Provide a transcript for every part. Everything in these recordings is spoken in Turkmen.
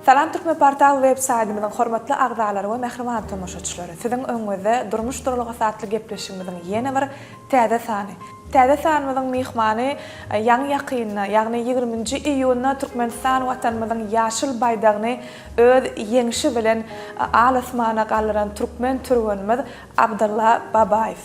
Salam Türkmen Portal web saytymyzyň hormatly agzalary we mehriman tomoşaçylary. Siziň öňüňizde durmuş durulgy satly gepleşigimiziň ýene bir täze sany. Täze sanymyzyň mehmany ýaňy ýakyna, ýagny 20-nji iýulna Türkmenistan watanymyzyň ýaşyl baydagyny öz ýeňişi bilen alasmana gallaran türkmen türgünimiz Abdulla Babaev.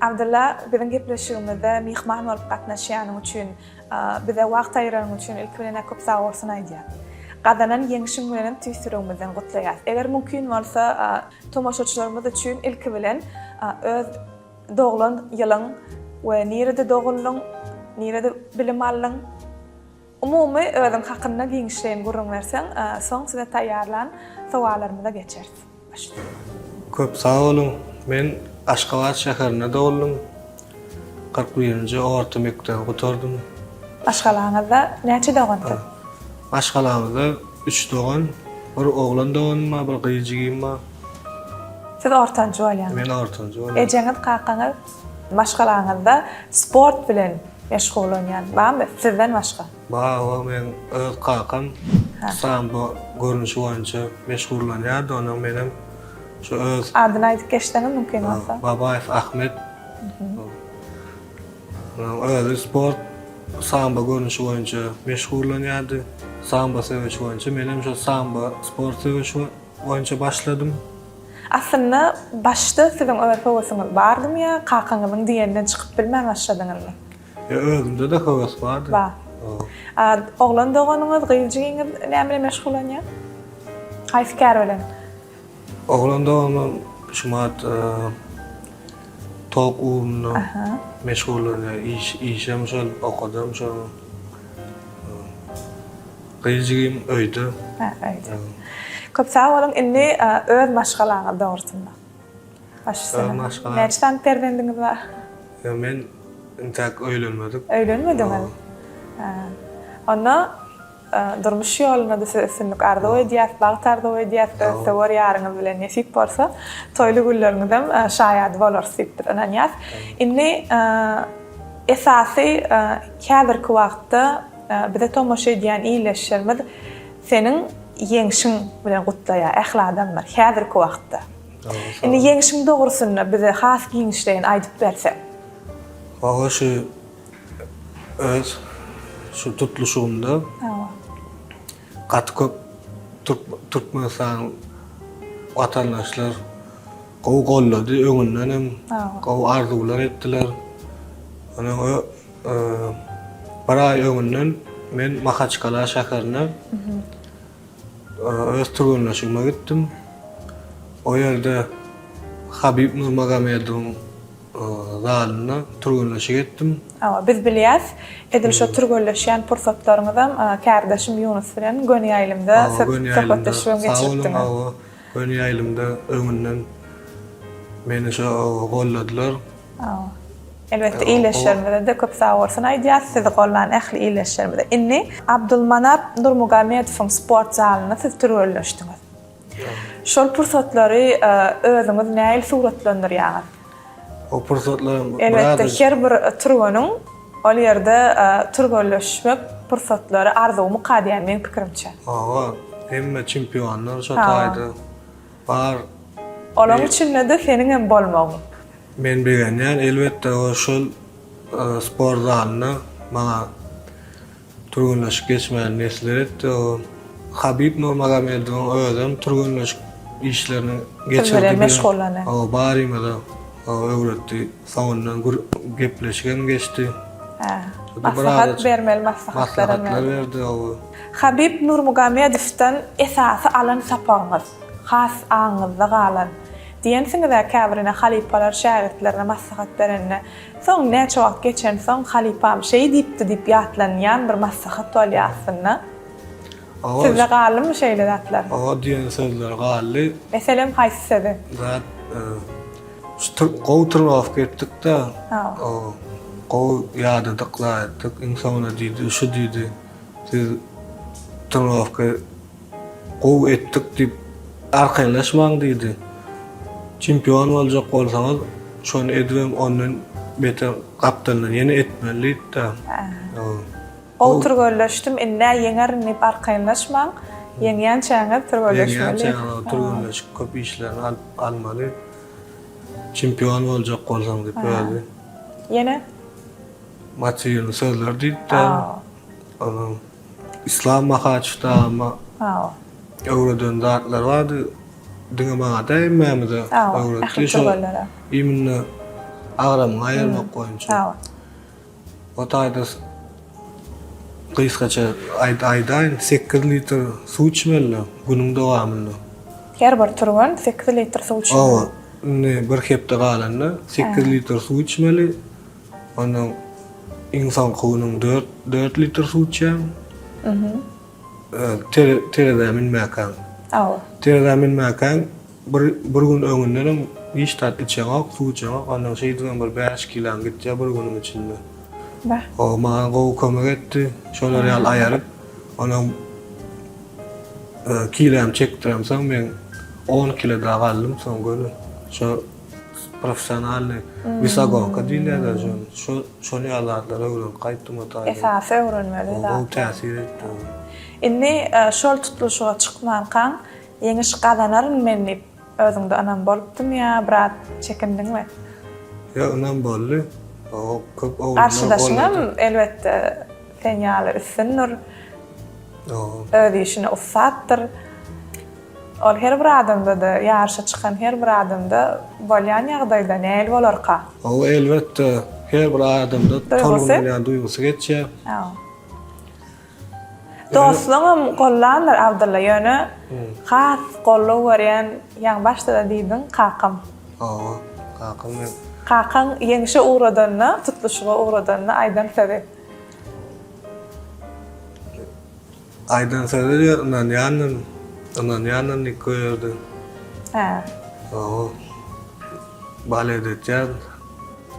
Abdulla, biziň gepleşigimizde mehman bolup gatnaşýanyň üçin, bize wagt aýyranyň üçin ilk bilen köp sag bolsun aýdýar. Gadanan ýeňişiň bilen tüýsüregimizden gutlaýar. Eger mümkin bolsa, tomoşaçylarymyz üçin ilk bilen öz doglan ýylyň we nirede dogullyň, nirede bilim allyň, umumy özüň hakynda giňişleýän gurrun berseň, soň size taýýarlan sowalarymyza geçeriz. Köp sag bolun. Men Aşgabat şäherine doguldım. 41-nji orta mekdepde gutardym. Aşgalaňyzda näçe dogandy? Aşgalağımda 3 dogan, bir oglan doganma, bir gyjygymma. Siz ortancı bolýan. Men ortancı bolýan. Ejeňiz kakaňyz maşgalaňyzda sport bilen meşgul bolýan. Barmy sizden başga? Ba, men öz kakam samba görnüşi boýunça meşgul bolýar, onuň menem şu öz adyny aýdyp geçdiňiz mümkin bolsa. Babaev Ahmet. Öz sport samba görnüşi boýunça meşgul bolýardy. Samba sevişi boýunça menem şu samba sport sevişi boýunça başladym. Aslında başta siziň öwrpegiňiz bardymy ýa kakaňyzyň diýenden çykyp bilmän başladyňyzmy? Özümde de heves bardy. Ba. Oglan doganyňyz, gyjygyňyz näme meşgul bolýar? Haýsy kär bilen? Oglan dogany şumat top uwuny meşgul bolýar. İşem şol okudym şol. Gyjygym öýdi. Öýdi. Köp sag bolun, indi öz maşgalaňyz dogrusynda. Başlasyna. Näçe terdendiňiz bar? Men intak öýlenmedik. Öýlenmedimi? Onda durmuş ýoluna da sizinlik arzuw edýär, bagt arzuw edýär, sowar ýaryňyz bilen nesip bolsa, toýly günleriňizem şaýat bolarys diýipdir ananýas. Indi esasy häzirki wagtda bize tomoşa edýän iýleşýärmiz seniň ýeňişiň bilen gutlaýar, ähladamlar häzirki wagtda. Indi ýeňişiň dogrusyny bize has giňişleýän aýdyp berse. Waga şu tutluşumda köp Türkmenistan watandaşlar gowy gollady, öňünden hem gowy arzuwlar etdiler. Ana o bir ay öňünden men Mahaçkala şäherine öz türgünleşigime gitdim. O ýerde Habib Nurmagomedov zalyna türgünleşik etdim. Biz bilýäs, edil şo türgünleşýän pursatlaryňyzam kärdeşim Yunus bilen Göni ýaýlymda söhbetleşip geçirdiňiz. Göni ýaýlymda öňünden meni şo golladylar. Elbette iýleşýärmide de köp sag bolsun aýdýar, sizi gollan ähli iýleşýärmide. Inni Abdulmanap Nurmugamedowyň sport zalyna siz türgünleşdiňiz. Şol pursatlary özüňiz näil suratlandyrýar? O pursatlarym elbette her bir türgünüň ol ýerde türgünleşmek pursatlary arzuw mukaddiýan men pikirimçe. Hemme çempionlar şo taýdy. Bar. Olaň üçin de seniň hem bolmagy. Men bilýän elbette o şol spor zalyna bana turgunlaşıp geçmeyen nesiller etti. O Habib Nurmagomedov özüm turgunlaş işlerini Tüzüle meşgullanan. O barymada o öwretdi. Sonundan gepleşgen geçti. Maslahat bermeli maslahatlar verdi o. Habib Nurmagomedovdan esasy alan sapağımız, has aňyzda galan. Diýensiňiz käbirine halipalar şähertlerine maslahat berenne. Soň näçe wagt geçen soň halipam şeý diýipdi diýip ýatlanýan bir maslahat bolýarsyna. Sizde galymy şeýle zatlar? O diýen sözler galy. Meselem haýsysy? Zat Gowturmaf getdik-de. O gow ýady dıklaýdyk, insana diýdi, şu diýdi. Siz Turmafka gow etdik diýip arkaýlaşmaň diýdi. Çempion boljak bolsaňyz, şonu edibem ondan beter gapdalny ýene etmeli-de. Oturgollaşdym, inne ýeňerini arkaýlaşmaň, ýeňýän çäňe turgollaşmaly. Ýeňýän çäňe turgollaşyp köp işlerini almaly. Çempion boljak bolsaň diýip öýdi. Ýene Maçyny sözler diýdi. Onun İslam Mahaçda ama Öwreden zatlar bardy. Diňe baňa daýmamyzy öwretdi. Iminni agram aýarmak goýunça. O taýda gyskaça aýdaýyn 8 litr suw içmeli günüň dowamında. Her bir turgan 8 litr suw içmeli. Ne bir hepde galanda 8 litr suw içmeli. Onuň insan konuň 4 litr suw içýär. Tereden minmäkan. Tereden minmäkan bir gün öňünden hiç tat içýär, suw içýär. Onuň şeýdiň bir 5 kilogram gitýär bir günüň içinde. O maňa gowy kömek etdi. Şolary ýaly aýaryp, onuň kilogram çekdiremsäň men 10 kilo daha galdym soň göre. Şo professionalny visagovka diýilýär şonu ýalarlar öwren gaýtdym ota. Esasy öwrenmeli. O täsir etdi. Inni şol tutuluşa çykmankan ýeňiş gazanaryn men diýip özüňde anam bolupdym ýa birat çekindiňmi? Ýa anam boldy. O köp Karşıdaşynam elbette sen ýaly üstündir. Öz işine ussatdyr. Ol her bir adamda da ýarşa çykan her bir adamda bolýan ýagdaýda näil bolarka? O elbette her bir adamda tolgunlayan duýgusy geçýär. Dostluğum gollanlar Abdulla ýöne has gollu berýän ýa başda da diýdin kakam. Kakam. Kakan ýeňişe uğradanna, tutuluşyga uğradanna aýdan sebep. Aýdan sebep ondan ýanyn nikördi. Bale edýär.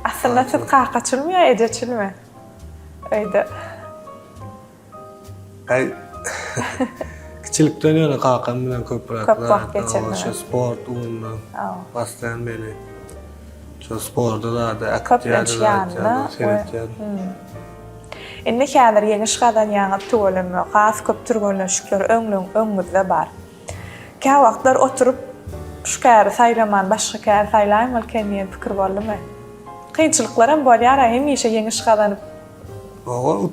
Aslında siz kakaçylmy ýa ejeçilmi? Öýde. Kiçilikden ýöne kakam bilen köprak wagt geçirdi. Şu sport uğruna baslan beli. Şu sporda da aktiviteler seyretýär. Indi häzir ýeňiş gadan ýaňy töwelemi, has köp turgunlaşyklar öňüňizde bar. Kä wagtlar oturup şu käri saýlaman, başga käri saýlaýan bolken ýene pikir boldymy? Kynçylyklar hem bolýar, hemişe ýeňiş gadan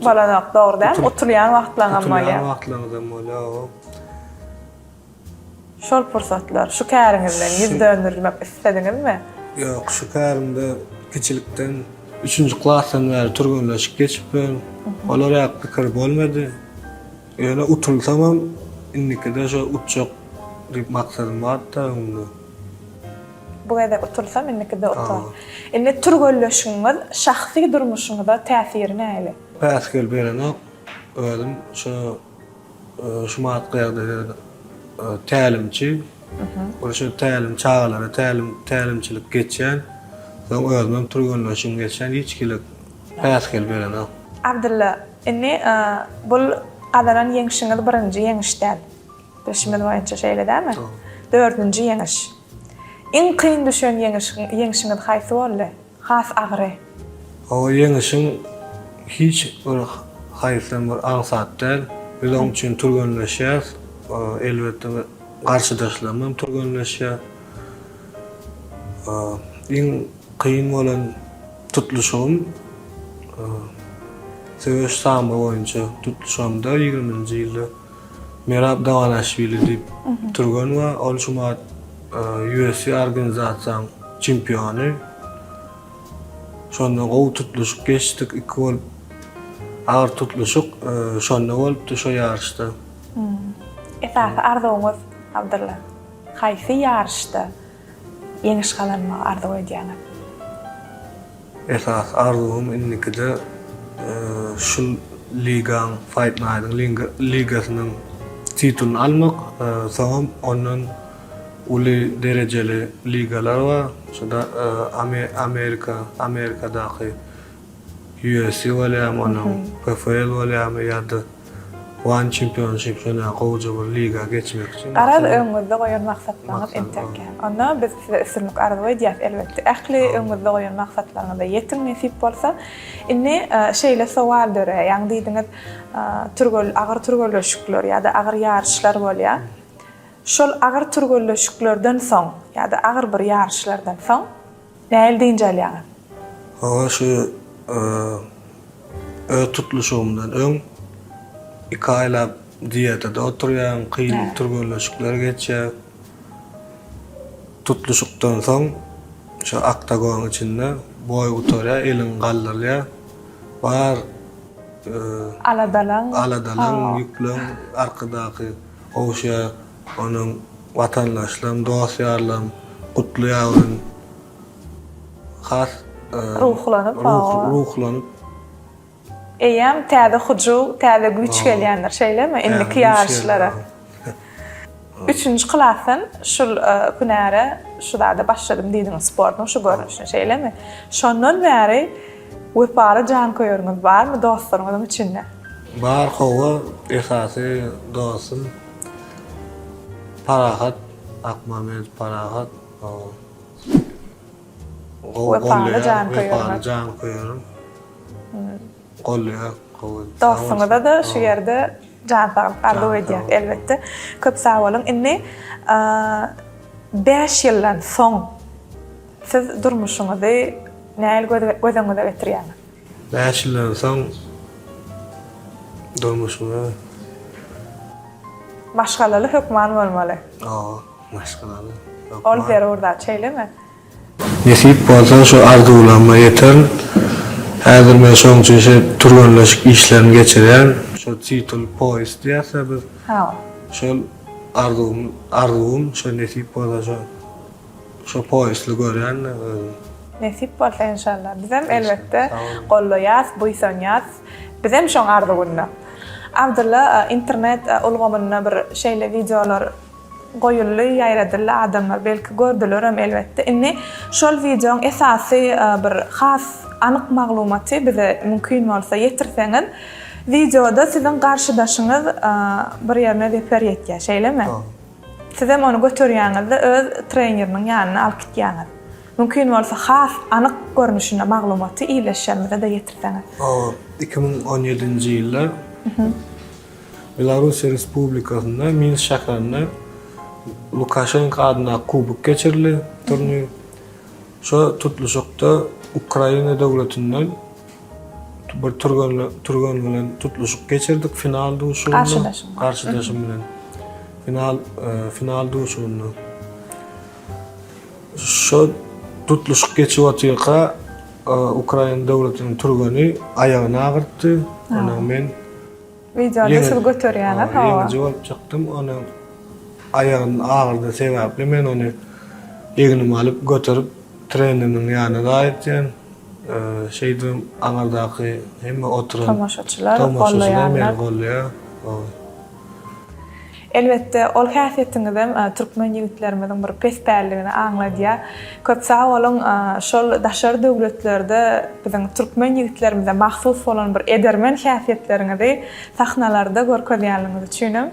balanak dogry, oturýan wagtlaryň bolýar. Şol pursatlar, şu käriňizden ýüz döndürmek istediňizmi? Ýok, şu kärimde kiçilikden 3-nji klassdan bäri turgunlaşyp geçipdim. Olar ýa pikir bolmady. Ýöne utulsamam, indikide şo utjak diýip maksadym barda onda. Bu kadar otursam indikide otur. Indi turgunlaşyňyz şahsy durmuşyňyzda täsiri näle? Päskel berene özüm şu matgaýda tälimçi. Şu tälim çağlary, tälimçilik geçýän. Soň özüm turgunlaşyň geçýän hiç kilik päskel berene. Abdulla, inni bul adaran ýeňişiňiz birinji ýeňişden. Bilşimiz boýunça şeýle dämi? 4-nji ýeňiş. Iň kyn düşen ýeňişiňiz haýsy boldy? Has agry. O ýeňişiň hiç bir haýsy bir aňsat däl. Biz onuň üçin turgunlaşýar. Elbetde garşydaşlarym turgunlaşýar. Iň kyn bolan tutuluşum Söwüş samba boýunça tutuluşumda 20-nji ýylda Merab Davanashvili dip turgan we ol şumat UFC organizasiýanyň çempiony. Şonda gowy tutuluşyk geçdik, 2 bol ağır tutuluşyk şonda bolupdy şo ýarşda. Esas arzuňyz Abdulla, haýsy ýarşda ýeňiş galanmagy arzu edýäňiz? Esas arzum innikide şu ligaň, Fight Night'ın ligasynyň titulunu almak, soňam ondan uly derejeli ligalar var. Şunda Amerikadaky UFC bolýar, PFL bolýar ýa-da One Championship şuna gowja bir liga geçmek üçin. Garaz öňüňizde goýan maksatlaryňyz entäken. Onda biz size üstünlük arzu edýäs elbetde. Ähli öňüňizde goýan maksatlaryňyza ýetim nesip bolsa, inni şeýle sowal döre, ýa-ni diýdiňiz agyr türgölleşikler ýa-da agyr ýarşylar bolýar. Şol agyr türgölleşiklerden soň ýa-da agyr bir ýarşylardan soň näme diýinjelýär? Şu tutuluşumdan öň 2 aýlap dietada oturýan, kıyın türgölleşikler geçýär. Tutuluşykdan soň şu oktagon içinde boy utarýar, elin galdyrýar. Bar aladalan ýüklen arkadaky owşa onuň watandaşlarym, dosýarlarym gutlaýaryn has ruhlanyp Eýem täze huju, täze güç gelýändir, şeýlemi? Indiki ýarşylara. 3-nji klasyn şol günäre şurada başladym diýdiňiz sportun şu görnüşine, şeýlemi? Şondan bäri wepara jan koýarňyz barmy dostlaryňyzyň içinde? Bar howa esasy dostum Parahat, Akmamed Parahat. Wepara jan koýarym. Golya, dostumda da şu ýerde jan saglyp arzu edýär elbetde. Köp sag bolun. Inni 5 ýyldan soň siz durmuşyňyzy näme gözeňizde getirýäňiz? 5 ýyldan soň durmuşymy maşgalaly hökman bolmaly. Maşgalaly. Ol ber orada çeýlemi? Nesip bolsa şu arzulanma ýeter. Häzir men şoňça turganlaşyk işlerini geçirýän, şu titul poýst diýärse biz. Şol arzum şu nesip bolsa şu poýstly görýän. Nesip bolsa inşallah. Bizem elbetde gollaýas, buýsanýas. Bizem şoň arzugyny. Abdulla internet ulgamyna bir şeýle videolar goýully, ýaýradylar, adamlar belki gördülerem elbetde. Inni şol videoň esasy bir has anyk maglumaty bize mümkin bolsa ýetirseňiz, videoda siziň garşydaşyňyz bir ýerine refer etýär, şeýlemi? Siz hem onu götürýäňizde öz treneriniň ýanyna alyp gitýäňiz. Mümkin bolsa has anyk görnüşine maglumaty iýleşýärmize de ýetirseňiz. 2017-nji ýylda Belarus Respublikasynda Minsk şäherinde Lukashenko adyna kubok geçirildi turnir. Şo tutuluşykda Ukraina döwletinden bir turgan bilen tutuluşyk geçirdik final duşunda. Karşıdaşım bilen. Final duşunda. Şo tutuluşyk geçip atýarka Ukraina döwletiniň turgany aýagyny agyrtdy. Ona men videoda siz götürýäňiz. Ýeňi jogap çykdym, ona aýagyny agyrdy sebäpli men onu egnimi alyp götürüp treneriniň ýanyna aýtdym. Şeýdim aňardaky hemme oturan tamaşaçylar gollaýarlar. Elbetde ol häsiýetiňizem türkmen ýigitlerimiziň bir pesbärligini aňladýar. Köp sag bolun şol daşary döwletlerde biziň türkmen ýigitlerimize mahsus bolan bir edermen häsiýetleriňizi sahnalarda görkezýänligiňizi düşünüm.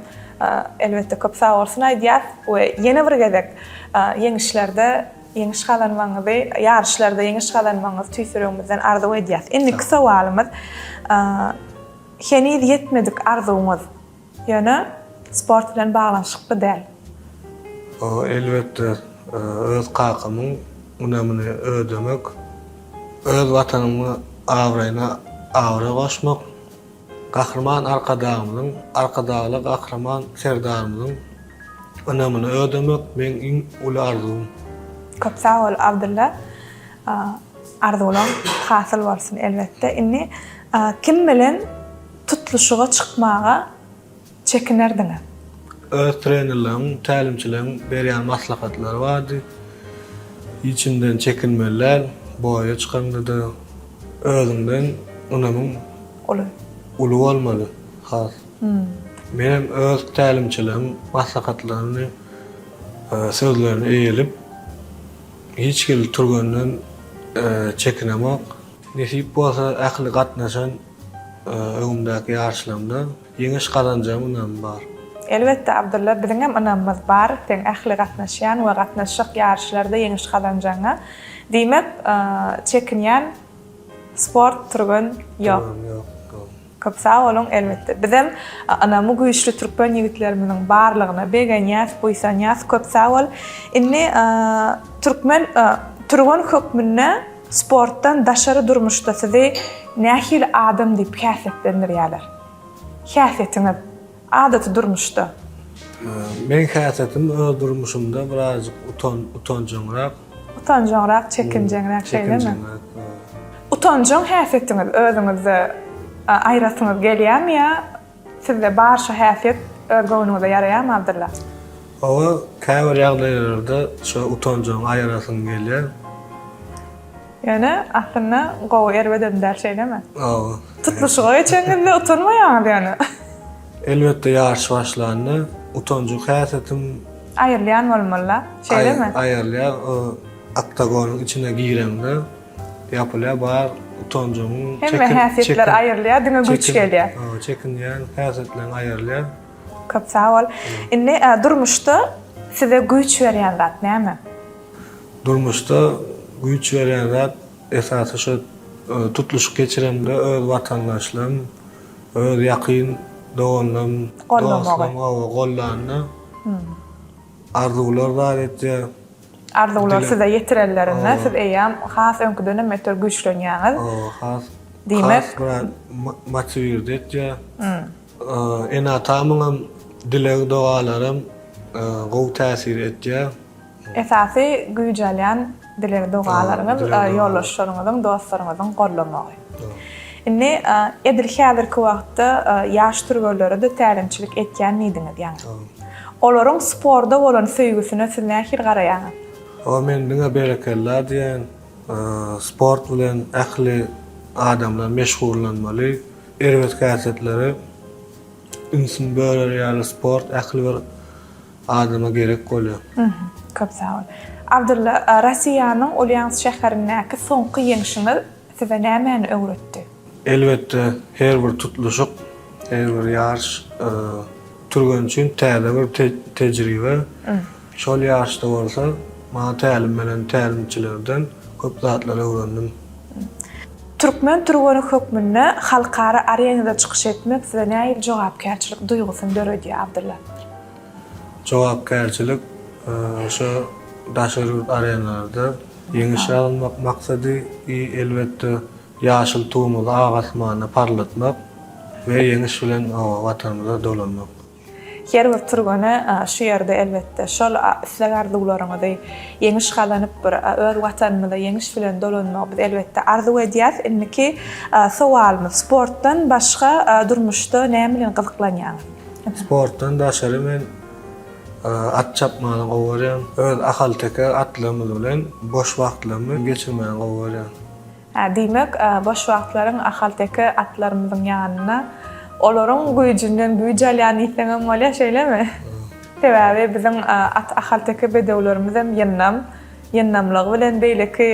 Elbetde köp sag bolsun aýdýar we ýene bir gezek ýeňişlerde ýeňiş galanmaňyzy, ýarşlarda ýeňiş galanmaňyzy tüýsüregimizden arzu edýäs. Indi kısa walymyz heniz ýetmedik arzuňyz. Ýöne sport bilen baglanşykly däl. Elbetde öz kakymyň önemini ödemek, öz watanymy awraýyna awra goşmak, Gahrman arkadagylyk gahrman serdarymyň önümini ödemek men iň uly arzum. Köp sağ ol Abdulla. Arzulan hasyl bolsun elbetde. Inni kim bilen tutluşuga çykmaga çekinerdiňiz? Öz trenerleriň, tälimçileriň berýän maslahatlary bardy. İçinden çekinmeler, boya çykanda da özünden onamyň uly bolmaly. Has. Benim öz tälimçilerim maslahatlaryny sözlerini eýilip hiç kim turgandan çekinemek. Nesip bolsa akly gatnaşan öňümdäki ýarşlamda ýeňiş kazanjam onam bar. Elbette Abdulla, bizim hem anamız bar, sen ahli gatnaşyan ve gatnaşyk ýarşlarda ýeňiş kazanjaňa. Diýmek, çekinýän sport turgun ýok. Köp sağ olun elbette. Bizim anamı güýçli türkmen ýigitlerimiň barlygyna begenýäs, buýsanýas köp sağ ol. Inni türkmen turgun hökmünde sportdan daşary durmuşda sizi nähil adam diýip häsiýetlendirýärler. Häsiýetiňiz adaty durmuşda. Men häsiýetim öz durmuşumda birazjyk utanjaňrak. Utanjaňrak, çekinjaňrak şeýlemi? Utanjaň häsiýetiňiz özüňizi aýrasyňyz gelýärmi ýa sizde barşa häsiýet öz gowunuňyza ýaraýarmy Abdulla? Owa käbir ýagdaýlarda şu utanjaň aýrasyň gelýär. Yani aslında gowy erbedem der şeýlemi? Owa. Tutluşyga geçeňizde utanmaýaňyz ýani. Elbette ýarş başlandy. Utanjyk häsiýetim Aýrylýan bolmaly, şeýlemi? Aýrylýar, oktagonyň içine girende ýapylýar bar utanjyň Hemme häsiýetler aýrylýar, diňe güç gelýär. Çekinýän häsiýetler aýrylýar. Köp sağ ol. Inni durmuşda size güç berýän zat näme? Durmuşda güç berýän zat esasy şu tutuluş geçiremde öz watandaşlarym, öz ýakyn doganlarym, gollanyny arzular bar etdi. Arzular size ýetirellerinde siz eýam has öňkü dönem meter güçlenýäňiz. Has. Diýmek, motiwiert etdi. Ena tamam dilek dogalarym gowy täsir etdi. Esasy güýj alýan dilek dogalaryňyz, ýoldaşlaryňyzyň, dostlaryňyzyň gollamagy. Inni edir häzirki wagtda ýaş türgörleri de tälimçilik etýän midiňiz ýani. Olaryň sporda bolan söýgüsine siz nähir garaýaňyz? O men diňe berekeller diýen sport bilen ähli adamlar meşgullanmaly. Erwet häsiýetleri insan böler sport ähli bir adama gerek bolýar. Köp sağ ol. Abdulla, Russiýanyň Ulýansk şäherindäki soňky ýeňişiňiz size nämäni öwretdi? Elbette her bir tutuluşyk, her bir ýarş turgan üçin täze bir tejribe. Şol ýarşda bolsa, maňa tälim bilen tälimçilerden köp zatlar öwrendim. Türkmen turgany hökmünde halkara arenada çykyş etmek size näil jogapkärçilik duýgusyny berýär Abdulla? Jogapkärçilik şu daşary arenalarda ýeňiş almak maksady elbette ýaşyl tuğumly agasmany parlatmak we ýeňiş bilen watanymyza dolanmak. Her bir turgany şu ýerde elbette şol islegardyklaryňyzy ýeňiş galanyp bir öz watanymyza ýeňiş bilen dolanmak biz elbette arzu edýäs. Inniki sowalmy sportdan başga durmuşda näme bilen gyzyklanýaňyz? Sportdan daşary men at çapmagyny gowarýan. Öz ahal-teke atlarymyz bilen boş wagtlarymy geçirmäni gowarýan. Diýmek, boş wagtlaryň ahal-teke atlarymyzyň ýanyna olaryň güýjünden güýj alýan ýetleňem bolýar şeýlemi? Sebäbi biziň at ahal-teke bedewlerimiz hem ýennamlygy bilen beýleki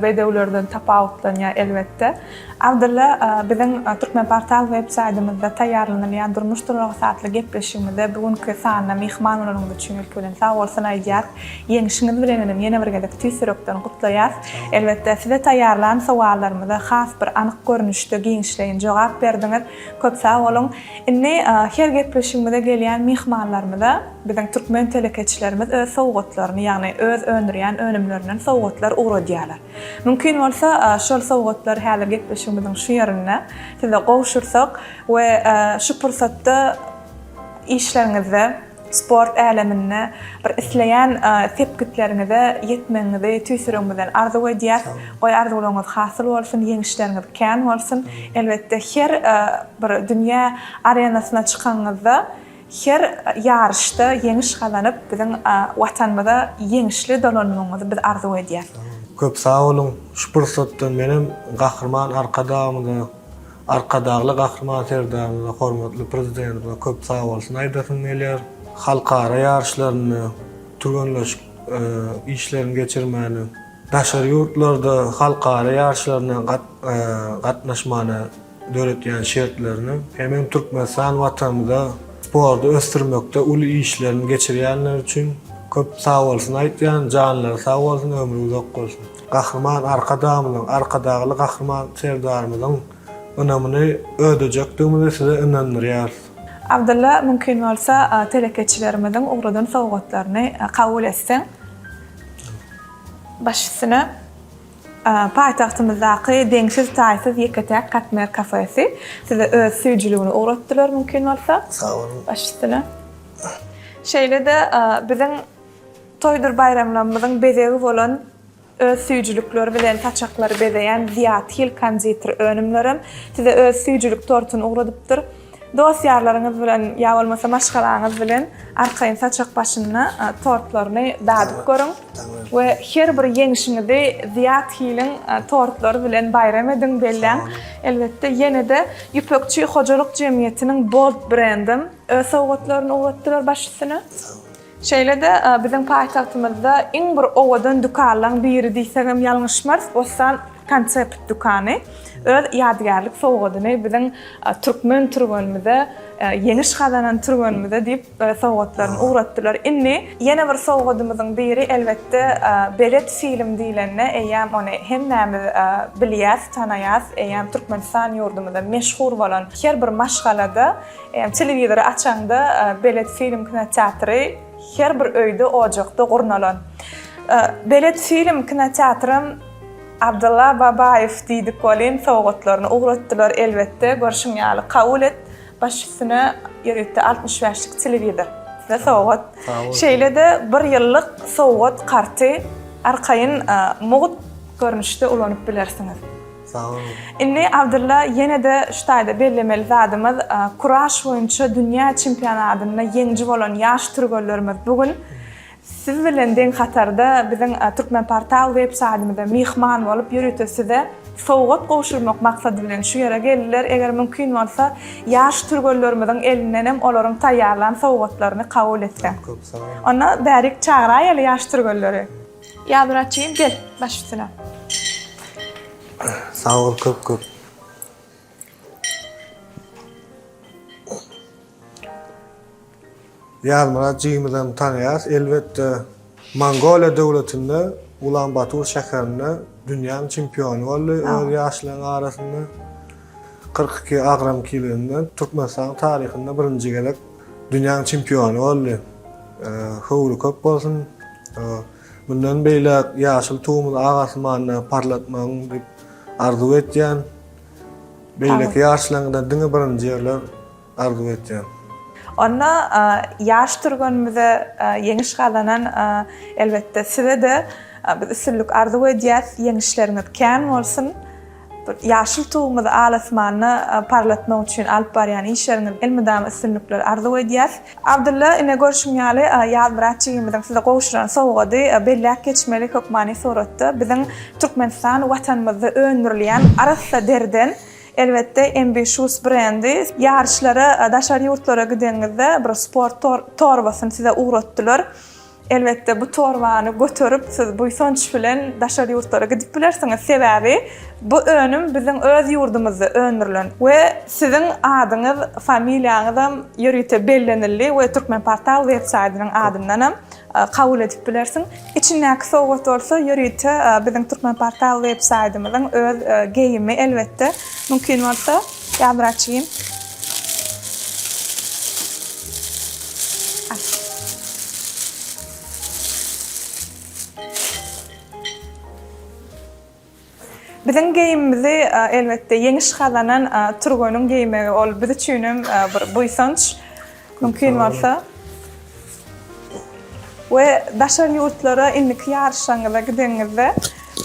bedewlerden tapawutlanýar elbette. Abdulla, biziň Türkmen Portal web-saytymyzda taýýarlanýan durmuş turmagy saatly gepleşigimizde bugünkü sanyna mehmanlaryňyz üçin bilen sag bolsun aýdýar. Ýeňişiňiz bilen ýene bir gelek tüýsürekden gutlaýar. Elbette size taýýarlan sowallarymyza has bir anyk görnüşde giňişleýin jogap berdiňiz. Köp sag bolun. Inni her gepleşigimizde gelýän mehmanlarymyza biziň türkmen telekeçilerimiz öz sowgatlaryny, ýagny öz önürýän önümlerinden sowgatlar uğradýarlar. Mümkin bolsa şol sowgatlar häzir gepleşigimizde geçişimizin şu yerine size qowşursak we şu fursatda işlerinize, sport alemine bir isleyen tepkitlerinize yetmeňizi tüýsüregimizden arzu edýär. Goý arzuwlaryňyz hasyl bolsun, ýeňişleriniz kän bolsun. Elbetde her bir dünýä arenasyna çykanňyzda her ýarışda ýeňiş galanyp biziň watanymyza ýeňişli dolanmagyňyzy biz arzu edýär. Köp sağ olun. Şu fursatdan menim gahrman arkadagly gahrman serdagly hormatly prezidentime köp sağ bolsun aýdasyn gelýär. Halkara ýarşlaryny, turganlaş işlerini geçirmäni, daşary ýurtlarda halkara ýarşlaryna gatnaşmany döretýän şertlerini hem Türkmenistan watanymyza sporda östirmekde uly işlerini geçirýänler üçin köp sağ bolsun aýtýan, janlary sağ bolsun, ömrü uzak bolsun. Gahrman arkadagly gahrman serdarymyzyň önemini ödejekdigimizi size inandyrýar. Abdulla, mümkin bolsa telekeçilerimizin uğradan sowgatlaryny kabul etsen. Başysyny paýtagtymyzdaky deňsiz taýsyz Ýeketäk Katmer kafesi size öz süýjüligini uğratdylar mümkin bolsa. Sağ olun. Başysyny. Şeýle de biziň toýdur bayramlarymyzyň bezegi bolan öz süýjülikleri bilen taçaklary bezeýän Ziýat Hil konditor önümlerim size öz süýjülik tortuny uğradypdyr. Dosýarlaryňyz bilen ýa bolmasa maşgalaňyz bilen arkaýyn saçak başyna tortlaryny dadyp görüň we her bir ýeňişiňizi Ziýat Hilin tortlary bilen bayram ediň belläň. Elbetde ýene-de Ýüpekçi Hojalyk Jemgyýetiniň Bold brandim öz sowgatlaryny uğratdylar başysyny. Şeýle-de biziň paýtagtymyzda iň bir owadan dukanlaň biri diýsegem ýalňyşmaz, bolsa konsept dukany. Öz ýadgarlyk sowgatyny biziň türkmen türgönmide ýeňiş galanan türgönmide diýip sowgatlaryny uğratdylar. Inni ýene bir sowgatymyzyň biri elbetde belet film diýilende eýäm ony hem näme bilýäs, tanaýas, eýäm Türkmenistan ýurdumyzda meşhur bolan her bir maşgalada telewizor açanda belet film kinoteatry her bir öýde ojakda gurnalan. Belet film kinoteatrym Abdulla Babayev diýdik bolan sowgatlaryny uğratdylar elbetde. Görşüň ýaly kabul et. Başysyny ýörükde 65lik telewizor. Size sowgat. Şeýle-de 1 ýyllyk sowgat karty arkaýyn mugut görnüşde ulanyp bilersiňiz. Sağ olun. Inni Abdulla ýene-de şu taýda bellemeli zadymyz kuraş boýunça dünýä çempionatyna ýeňji bolan ýaş türgönlerimiz bugün siz bilen deň hatarda biziň Türkmen portal web saýtymyzda mihman bolup ýürütse size sowgat goşulmak maksady bilen şu ýere geldiler. Eger mümkin bolsa ýaş türgönlerimiziň elinden hem olaryň taýýarlan sowgatlaryny kabul etsen. Köp sağ olun. Ona bärik çagraýaly ýaş türgönleri. Ýadyraçyň gel başysyna. Sağ ol köp. Ýazmyraçymyzdan tanýas, elbetde Mongolia döwletinde Ulan Bator şäherinde dünýäniň çempiony boldy öz ýaşlaryň arasynda 42 agram kilogramdan Türkmenistan taryhynda birinji gelek dünýäniň çempiony boldy. Howly köp bolsun. Bundan beýle ýaşyl tuğumyz agasmanyny parlatmagyň diýip arzu etýän. Beýleki ýaşlaryňda diňe birinji ýerler arzu etýän. Ona ýaş türgönmize ýeňiş galanan elbetde size de biz üstünlük arzu edýäs, ýeňişleriniz kän bolsun. Ýaşyl tuğumyzy alasmanyny parlatmak üçin alyp barýan işleriniz elmydam üstünlükler arzu edýäs. Abdulla, ine görşüň ýaly ýazmyraçymyzyň size gowşuran sowgady belläk geçmeli hökmany soratdy. Biziň Türkmenistan watanymyzda öňürleýän Arassa derden elbetde Ambitious brandi ýarşlara daşary ýurtlara gidenizde bir sport torbasyny size uğratdylar. Elbetde bu torbany götürüp siz bu soňç bilen daşary ýurtlara gidip bilersiňiz. Sebäbi bu önüm biziň öz ýurdumyzda öňürlen we siziň adyňyz, familiýaňyz ýörüte bellenildi we Türkmen portal web saýtynyň adyndan hem kabul edip bilersiň. İçindäki sowgat bolsa ýörüte biziň Türkmen portal web saýtymyzyň öz geyimi elbetde mümkin bolsa ýadyraçyň. Bizim geyimimizi elbette yeniş kazanan Turgoy'un geyimi ol. Biz üçünüm bir buysonç mümkün varsa. Ve daşar yurtlara inlik yarışanıza gidenizde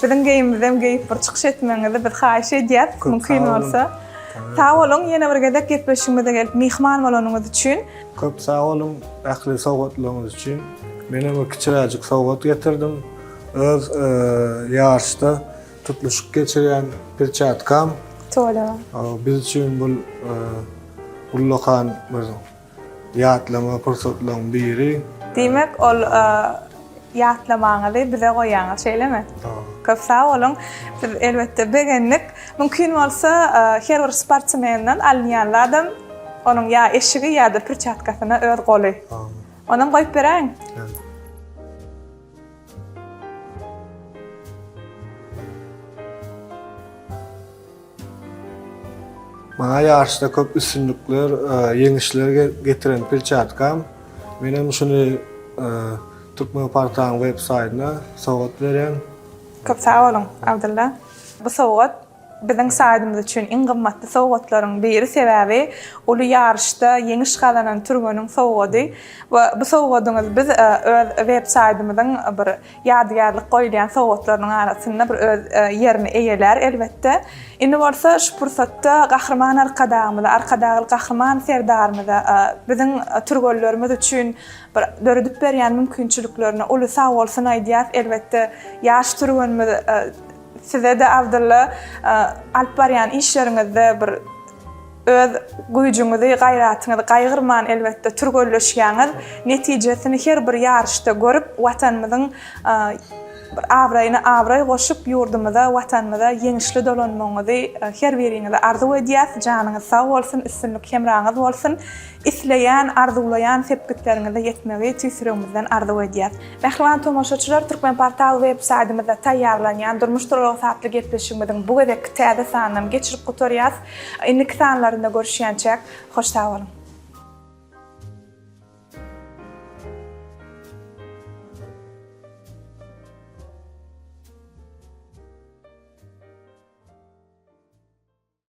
bizim geyimimizden geyip bir çıkış etmenizi biz hayiş ediyat mümkün varsa. Sağ olun, yine bir gedek gitmişimize gelip mihman olunuz için. Köp sağ olun, ähli sowgatlarınız için. Mene bir kiçiräjik sowgat getirdim. Öz ýarşda tutuluşyk geçiren perçatkam. Tola. Biz için bu lokan bir ýatlama pursatlaryň biri. Demek ol ýatlamaňyzy bize goýaňyz şeýlemi? Köp sağ olun. Biz elbette begenlik mümkün bolsa her bir sportmenden alýanlardan onun ya eşigi ya da perçatkasyna öz goly. Onam goýup beräň. Maňa ýarşda köp üstünlikler, ýeňişler getiren perçatkam. Menem şunu Türkmenpartaň web saýtyna sowgat berýän. Köp sağ olun Abdulla. Bu sowgat biziň saýtymyz üçin iň gymmatly sowgatlaryň biri sebäbi uly ýarşda ýeňiş galanan Turgoy'un sowgady we bu sowgadyňyz biz öz web saýtymyzyň bir ýadygärlik goýulýan sowgatlarynyň arasynda bir öz ýerini eýeler elbette. Indi bolsa şu pursatda gahrman arkadagy gahrman serdarymyza biziň Turgoýlarymyz üçin bir döredip berýän mümkinçiliklerini uly sağ bolsun aýdýar elbette ýaş Turgoýlarymyz size de Abdulla alp baryan işleriňizde bir öz güýjüňizi, gaýratyňyzy gaýgyrman elbette Turgoýlaşýaňyz netijesini her bir ýarşda görüp watanymyzyň bir awraýy goşup ýurdumyza, watanymyza ýeňişli dolanmaňyzy her biriňize arzu edýäs. Janyňyz sag bolsun, üstünlik hemraňyz bolsun. Isleýän, arzulaýan sepkitlerinize ýetmegi tüýsüregimizden arzu edýäs. Mähriban tomoşaçylar, Türkmenportal web saýtymyzda taýýarlanýan durmuş turly satly gepleşigimiziň bu gedek täze sanyny geçirip gotarýas. Inlik sanlarynda görüşýänçek hoş sag bolun.